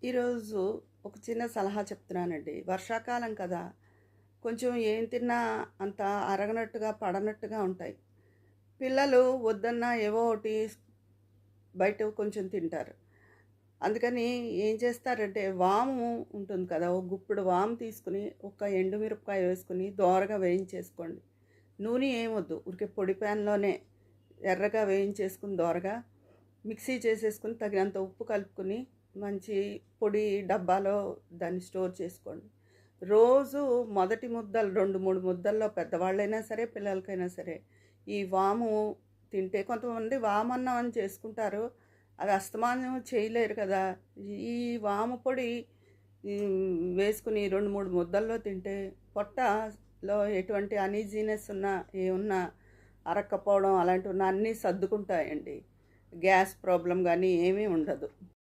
ఈరోజు ఒక చిన్న సలహా చెప్తున్నానండి. వర్షాకాలం కదా! కొంచెం ఏం తిన్నా అంత అరగనట్టుగా, పడనట్టుగా ఉంటాయి. పిల్లలు వద్దన్నా ఏవో ఒకటి బయట కొంచెం తింటారు. అందుకని ఏం చేస్తారంటే వాము ఉంటుంది కదా! ఒక గుప్పెడు వాము తీసుకొని, ఒక ఎండుమిరపకాయ వేసుకొని దోరగా వేయించేసుకోండి. నూనె ఏమొద్దు. ఊరికే పొడి ప్యాన్‌లోనే ఎర్రగా వేయించేసుకొని దోరగా మిక్సీ చేసేసుకొని తగినంత ఉప్పు కలుపుకొని మంచి పొడి డబ్బాలో దాన్ని స్టోర్ చేసుకోండి. రోజు మొదటి ముద్దలు 2, 3 ముద్దల్లో పెద్దవాళ్ళైనా సరే, పిల్లలకైనా సరే ఈ వాము తింటే కొంతమంది వామన్నం అని చేసుకుంటారు. అది అస్తమానం చేయలేరు కదా! ఈ వాము పొడి వేసుకుని 2, 3 ముద్దల్లో తింటే పొట్టలో ఎటువంటి అనీజీనెస్ ఉన్నా, ఏమున్నా అరక్కపోవడం అలాంటివున్నా అన్నీ సర్దుకుంటాయండి. గ్యాస్ ప్రాబ్లమ్ గానీ ఏమీ ఉండదు.